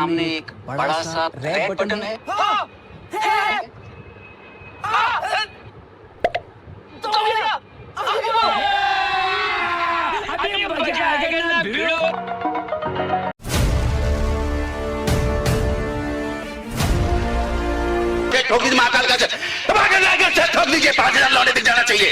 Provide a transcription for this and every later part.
सामने एक बड़ा सा रेड बटन है। अभी मजा आएगा ना भिड़ो। ठोक दीजिए महाकाल का ठोक दीजिए, 5,000 लौटे दिख जाना चाहिए।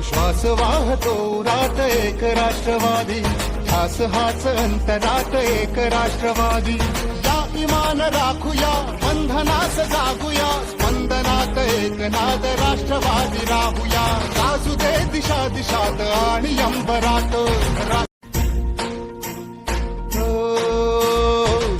श्वास वाहतो रात एक राष्ट्रवादी, ठास हाच अंतरात एक राष्ट्रवादी। या इमान राखूया, बंधनास जागूया, स्पंदनात एक नाद राष्ट्रवादी राहूया। गाजू दे दिशा दिशात आणि अंबरात।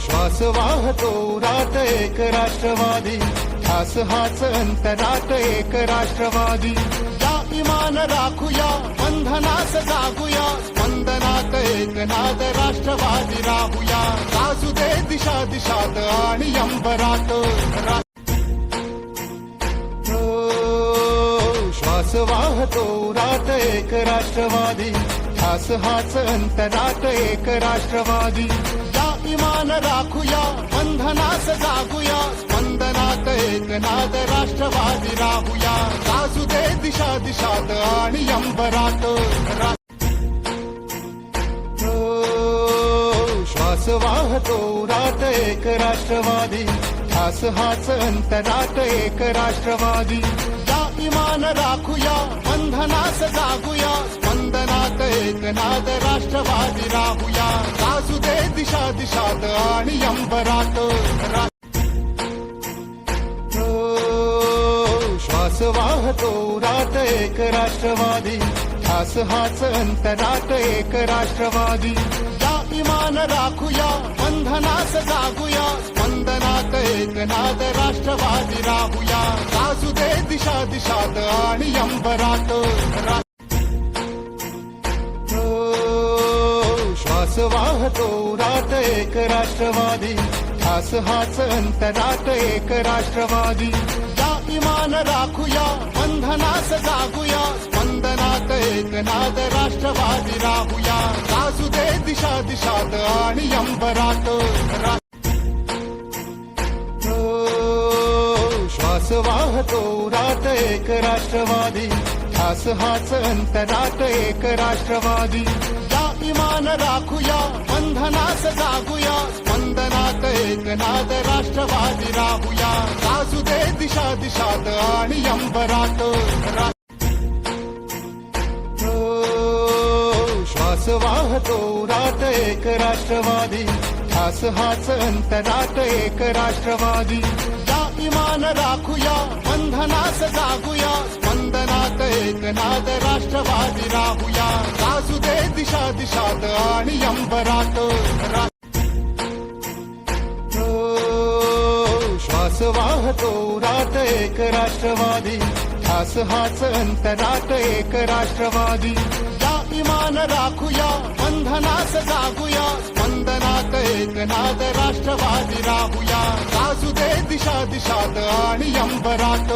श्वास वाहतो रात एक राष्ट्रवादी, ठास हाच अंतरात एक राष्ट्रवादी। या इमान राखूया, बंधनास जागूया, स्पंदनात एक नाद राष्ट्रवादी राहूया। गाजू दे दिशा दिशात आणि अंबरात। श्वास वाहतो रात एक राष्ट्रवादी, ठास हाच अंतरात एक राष्ट्रवादी। या इमान राखूया, बंधनास जागूया, स्पंदनात एक नाद राष्ट्रवादी राहूया। गाजू दे दिशा दिशात आणि अंबरात। श्वास वाहतो रात एक राष्ट्रवादी, ठास हाच अंतरात एक राष्ट्रवादी। या इमान राखूया, बंधनास जागूया, स्पंदनात एक नाद राष्ट्रवादी राहूया। गाजू दे दिशा दिशात आणि अंबरात। श्वास वाहतो रात एक राष्ट्रवादी, ठास हाच अंतरात एक राष्ट्रवादी। या इमान राखूया, बंधनास जागूया, स्पंदनात एक नाद राष्ट्रवादी राहूया। गाजू दे दिशा दिशात आणि अंबरात। श्वास वाहतो रात एक राष्ट्रवादी, ठास हाच अंतरात एक राष्ट्रवादी। या इमान राखूया, बंधनास जागूया, स्पंदनात एक नाद राष्ट्रवादी राहूया। गाजू दे दिशा दिशात आणि अंबरात। श्वास वाहतो रात एक राष्ट्रवादी, ठास हाच अंतरात एक राष्ट्रवादी। या इमान राखूया, बंधनास जागूया, स्पंदनात एक नाद राष्ट्रवादी राहूया। गाजू दे दिशा दिशात आणि अंबरात। श्वास वाहतो रात एक राष्ट्रवादी, ठास हाच अंतरात एक राष्ट्रवादी। या इमान राखूया, बंधनास जागूया, स्पंदनात एक नाद राष्ट्रवादी राहूया। गाजू दे दिशा दिशात आणि अंबरात। श्वास वाहतो रात एक राष्ट्रवादी, ठास हाच अंतरात एक राष्ट्रवादी। या इमान राखूया, बंधनास जागूया, स्पंदनात एक नाद राष्ट्रवादी राहूया। गाजू दे दिशा दिशात आणि अंबरात।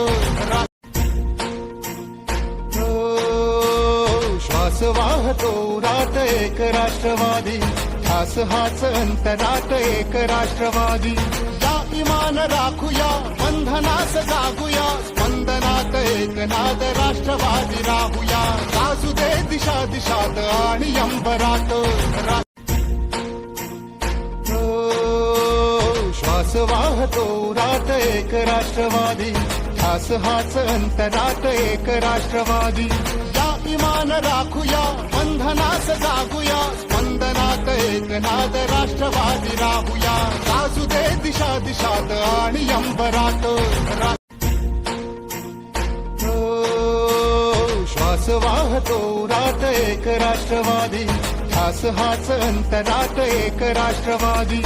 श्वास वाहतो रात एक राष्ट्रवादी, ठास हाच अंतरात एक राष्ट्रवादी। या इमान राखूया, बंधनास जागूया, स्पंदनात एक नाद राष्ट्रवादी राहूया। गाजू दे दिशा दिशात आणि अंबरात। श्वास वाहतो रात एक राष्ट्रवादी, ठास हाच अंतरात एक राष्ट्रवादी। या इमान राखूया, बंधनास जागूया, स्पंदनात एक नाद राष्ट्रवादी राहूया। गाजू दे दिशा दिशात आणि अंबरात। श्वास वाहतो रात एक राष्ट्रवादी, ठास हाच अंतरात एक राष्ट्रवादी।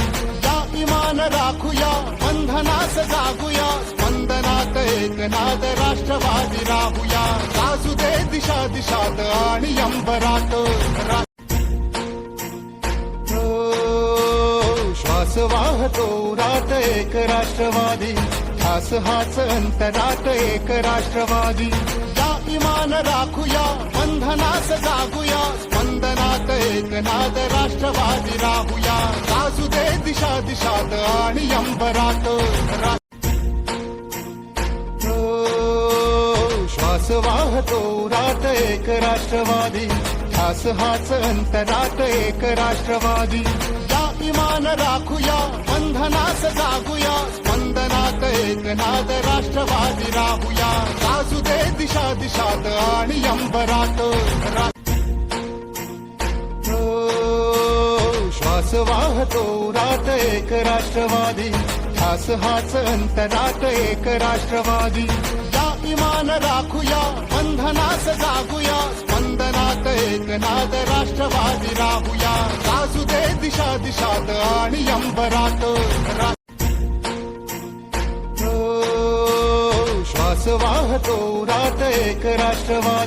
या इमान राखूया, बंधनास जागूया, स्पंदनात एक नाद राष्ट्रवादी राहूया। गाजू दे दिशा दिशात आणि अंबरात। श्वास वाहतो रात एक राष्ट्रवादी ध्यास हाच अंतरात एक राष्ट्रवादी या इमान राखूया बंधनास जागूया स्पंदनात एक नाद राष्ट्रवादी राहूया गाजू दे दिशा दिशात आणि अंबरात श्वास वाहतो रात एक राष्ट्रवादी ध्यास हाच अंतरात एक राष्ट्रवादी या इमान राखूया बंधनास जागूया स्पंदनात एक नाद राष्ट्रवादी राहूया गाजू दे दिशा दिशात आणि अंबरात श्वास वाहतो रात एक राष्ट्रवादी ध्यास हाच अंतरात एक राष्ट्रवादी या इमान राखूया बंधनास जागूया स्पंदनात एक नाद राष्ट्रवादी राहूया गाजू दे दिशा दिशात आणि अंबरात श्वास वाहतो रात एक राष्ट्रवादी